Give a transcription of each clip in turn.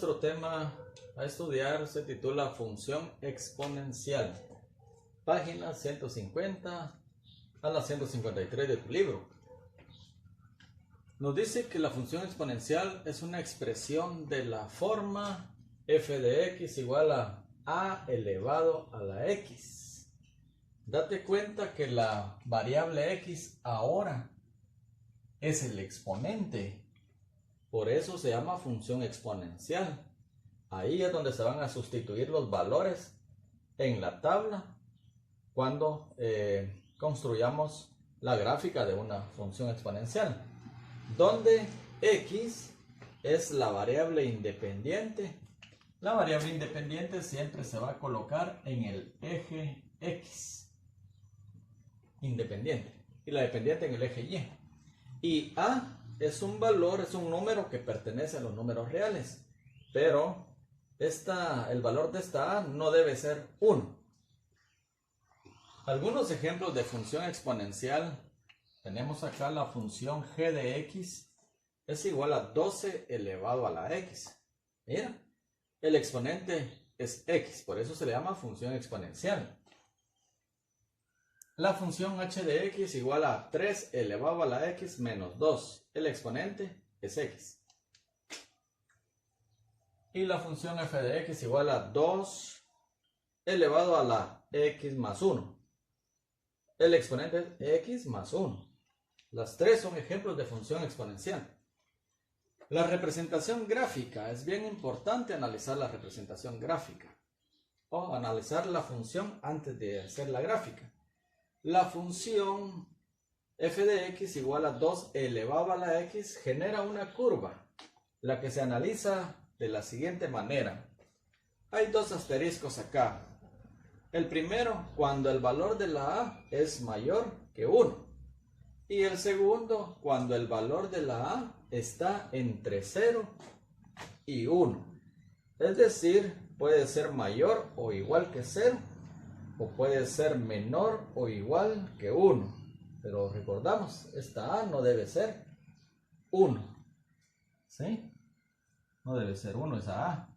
nuestro tema a estudiar se titula Función exponencial. Página 150 a la 153 de tu libro. Nos dice que la función exponencial es una expresión de la forma f de x igual a elevado a la x. Date cuenta que la variable x ahora es el exponente. Por eso se llama función exponencial. Ahí es donde se van a sustituir los valores en la tabla cuando construyamos la gráfica de una función exponencial, donde x es la variable independiente. La variable independiente siempre se va a colocar en el eje x, independiente, y la dependiente en el eje y. Y a es un valor, es un número que pertenece a los números reales, pero el valor de esta a no debe ser 1. Algunos ejemplos de función exponencial. Tenemos acá la función g de x es igual a 12 elevado a la x. Mira, el exponente es x, por eso se le llama función exponencial. La función h de x igual a 3 elevado a la x menos 2. El exponente es x. Y la función f de x igual a 2 elevado a la x más 1. El exponente es x más 1. Las tres son ejemplos de función exponencial. La representación gráfica. Es bien importante analizar la representación gráfica o analizar la función antes de hacer la gráfica. La función f de x igual a 2 elevado a la x genera una curva, la que se analiza de la siguiente manera. Hay dos asteriscos acá. El primero, cuando el valor de la a es mayor que 1. Y el segundo, cuando el valor de la a está entre 0 y 1. Es decir, puede ser mayor o igual que 0. O puede ser menor o igual que 1. Pero recordamos, esta a no debe ser 1. ¿Sí? No debe ser 1 esa a.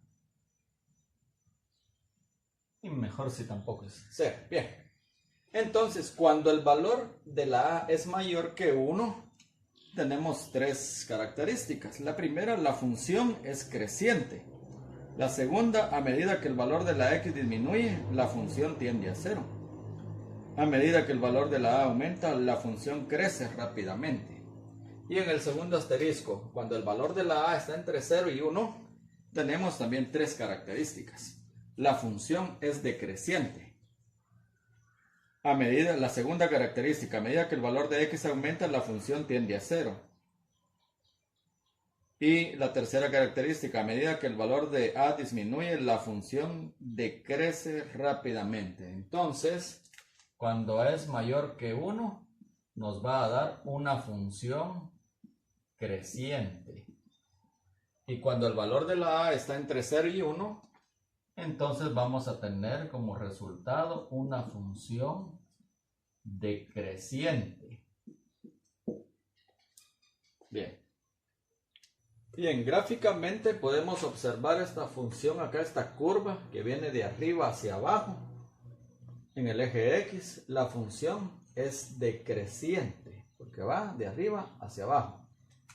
Y mejor si tampoco es 0. Bien. Entonces, cuando el valor de la a es mayor que 1, tenemos tres características. La primera, la función es creciente. La segunda, a medida que el valor de la x disminuye, la función tiende a 0. A medida que el valor de la a aumenta, la función crece rápidamente. Y en el segundo asterisco, cuando el valor de la a está entre 0 y 1, tenemos también tres características. La función es decreciente. La segunda característica, a medida que el valor de x aumenta, la función tiende a 0. Y la tercera característica, a medida que el valor de a disminuye, la función decrece rápidamente. Entonces, cuando a es mayor que 1, nos va a dar una función creciente. Y cuando el valor de la a está entre 0 y 1, entonces vamos a tener como resultado una función decreciente. Bien. Bien, gráficamente podemos observar esta función acá, esta curva que viene de arriba hacia abajo. En el eje X, la función es decreciente, porque va de arriba hacia abajo.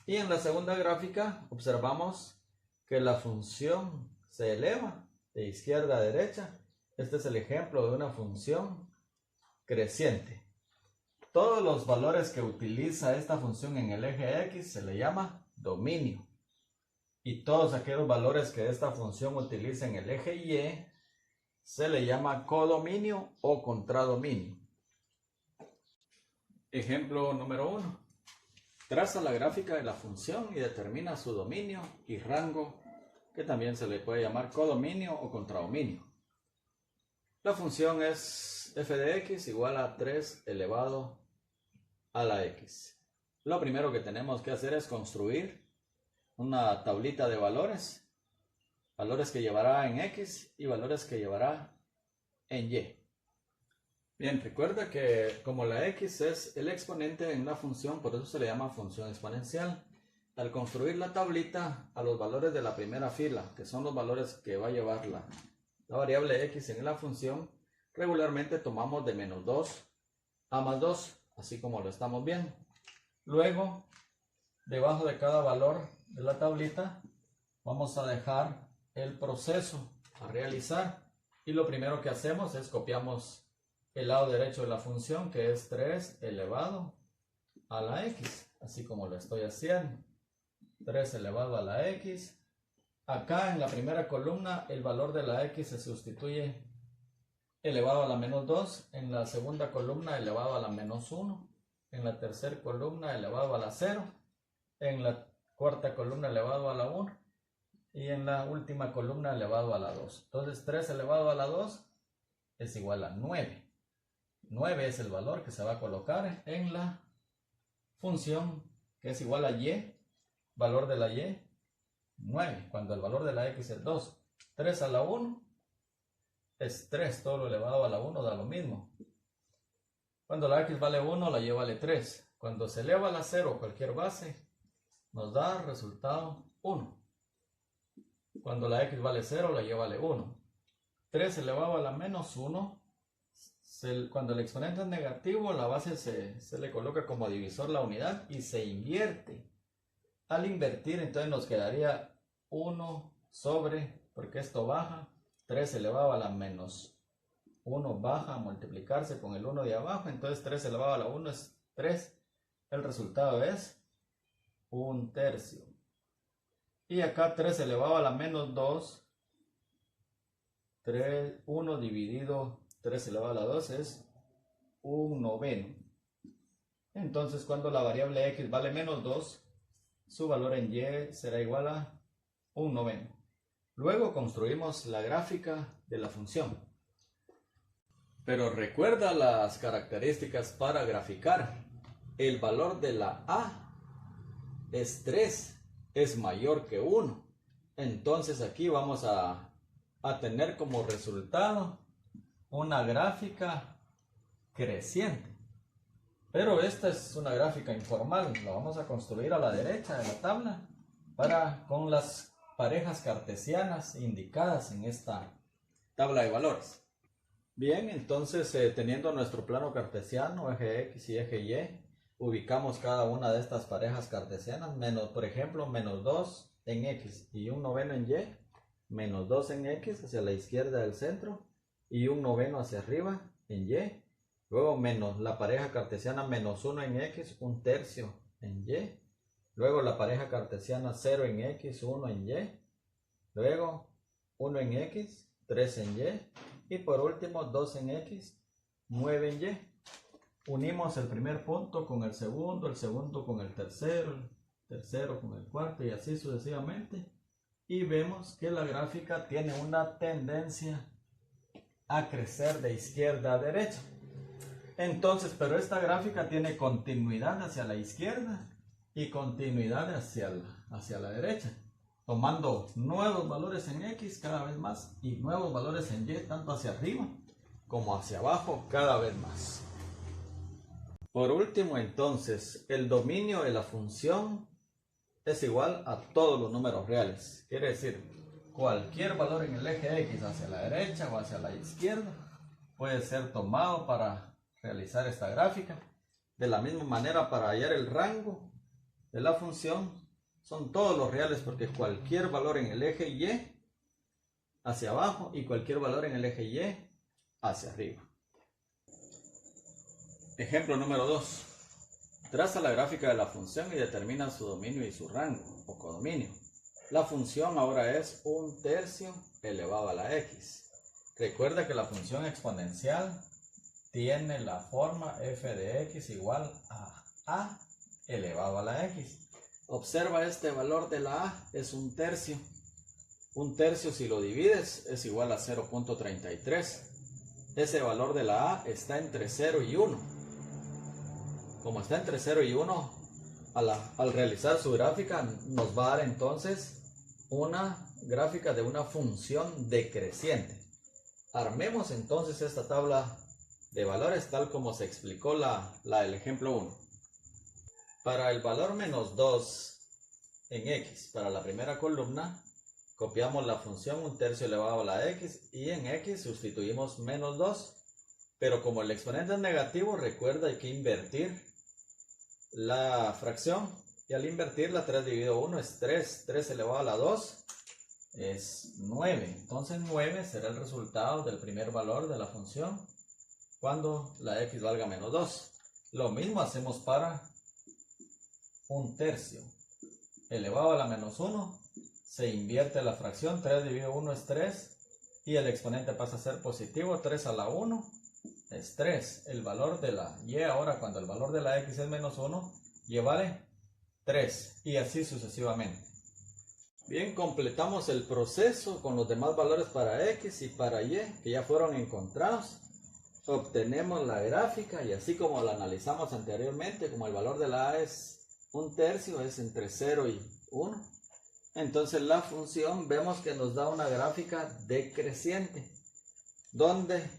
Y en la segunda gráfica observamos que la función se eleva de izquierda a derecha. Este es el ejemplo de una función creciente. Todos los valores que utiliza esta función en el eje X se le llama dominio. Y todos aquellos valores que esta función utiliza en el eje Y se le llama codominio o contradominio. Ejemplo número 1. Traza la gráfica de la función y determina su dominio y rango, que también se le puede llamar codominio o contradominio. La función es f de x igual a 3 elevado a la x. Lo primero que tenemos que hacer es construir una tablita de valores. Valores que llevará en x y valores que llevará en y. Bien, recuerda que como la x es el exponente en una función, por eso se le llama función exponencial. Al construir la tablita, a los valores de la primera fila, que son los valores que va a llevar la variable x en la función, regularmente tomamos de menos 2 a más 2, así como lo estamos viendo. Luego, debajo de cada valor de la tablita, vamos a dejar el proceso a realizar. Y lo primero que hacemos es copiamos el lado derecho de la función, que es 3 elevado a la x, así como lo estoy haciendo. 3 elevado a la x. Acá en la primera columna el valor de la x se sustituye elevado a la menos 2. En la segunda columna elevado a la menos 1. En la tercera columna elevado a la 0. En la cuarta columna elevado a la 1. Y en la última columna elevado a la 2. Entonces 3 elevado a la 2 es igual a 9. 9 es el valor que se va a colocar en la función, que es igual a y. Valor de la y, 9, cuando el valor de la x es 2. 3 a la 1 es 3, todo lo elevado a la 1 da lo mismo. Cuando la x vale 1, la y vale 3. Cuando se eleva a la 0 cualquier base, nos da resultado 1. Cuando la x vale 0, la y vale 1. 3 elevado a la menos 1, cuando el exponente es negativo, la base se le coloca como divisor la unidad y se invierte. Al invertir, entonces nos quedaría 1 sobre, porque esto baja, 3 elevado a la menos 1 baja a multiplicarse con el 1 de abajo, entonces 3 elevado a la 1 es 3. El resultado es 1/3. Y acá 3 elevado a la menos 2, 1 dividido 3 elevado a la 2 es 1/9. Entonces cuando la variable x vale menos 2, su valor en y será igual a 1/9. Luego construimos la gráfica de la función. Pero recuerda las características para graficar. El valor de la a es 3, es mayor que 1. Entonces aquí vamos a tener como resultado una gráfica creciente. Pero esta es una gráfica informal, la vamos a construir a la derecha de la tabla con las parejas cartesianas indicadas en esta tabla de valores. Bien, entonces teniendo nuestro plano cartesiano, eje X y eje Y, ubicamos cada una de estas parejas cartesianas, por ejemplo, menos 2 en X y 1/9 en Y, menos 2 en X hacia la izquierda del centro y 1/9 hacia arriba en Y. Luego menos la pareja cartesiana menos 1 en X, 1/3 en Y. Luego la pareja cartesiana 0 en X, 1 en Y. Luego 1 en X, 3 en Y. Y por último 2 en X, 9 en Y. Unimos el primer punto con el segundo con el tercero con el cuarto y así sucesivamente. Y vemos que la gráfica tiene una tendencia a crecer de izquierda a derecha. Entonces, pero esta gráfica tiene continuidad hacia la izquierda y continuidad hacia la derecha, tomando nuevos valores en X cada vez más y nuevos valores en Y, tanto hacia arriba como hacia abajo cada vez más. Por último, entonces, el dominio de la función es igual a todos los números reales. Quiere decir, cualquier valor en el eje X hacia la derecha o hacia la izquierda puede ser tomado para realizar esta gráfica. De la misma manera, para hallar el rango de la función, son todos los reales porque cualquier valor en el eje Y hacia abajo y cualquier valor en el eje Y hacia arriba. Ejemplo número 2. Traza la gráfica de la función y determina su dominio y su rango o codominio. La función ahora es 1/3 elevado a la x. Recuerda que la función exponencial tiene la forma f de x igual a elevado a la x. Observa este valor de la a, es 1/3. 1/3 si lo divides es igual a 0.33. Ese valor de la a está entre 0 y 1. Como está entre 0 y 1, al realizar su gráfica nos va a dar entonces una gráfica de una función decreciente. Armemos entonces esta tabla de valores tal como se explicó el ejemplo 1. Para el valor menos 2 en x. Para la primera columna, copiamos la función 1/3 elevado a la x y en x sustituimos menos 2. Pero como el exponente es negativo, recuerda hay que invertir la fracción. Y al invertirla, 3 dividido 1 es 3. 3 elevado a la 2 es 9. Entonces 9 será el resultado del primer valor de la función cuando la x valga menos 2. Lo mismo hacemos para 1/3 elevado a la menos 1. Se invierte la fracción. 3 dividido 1 es 3. Y el exponente pasa a ser positivo. 3 a la 1 es 3. El valor de la y ahora, cuando el valor de la x es menos 1, y vale 3. Y así sucesivamente. Bien, completamos el proceso con los demás valores para x y para y que ya fueron encontrados. Obtenemos la gráfica y así como la analizamos anteriormente, como el valor de la a es 1/3, es entre 0 y 1. Entonces la función vemos que nos da una gráfica decreciente, donde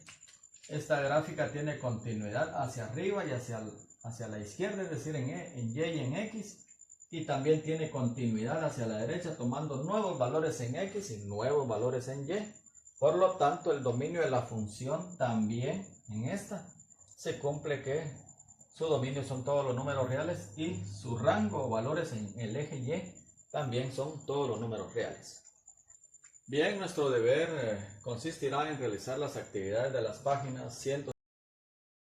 esta gráfica tiene continuidad hacia arriba y hacia la izquierda, es decir, en y y en x. Y también tiene continuidad hacia la derecha, tomando nuevos valores en x y nuevos valores en y. Por lo tanto, el dominio de la función también en esta se cumple que su dominio son todos los números reales y su rango o valores en el eje y también son todos los números reales. Bien, nuestro deber consistirá en realizar las actividades de las páginas 100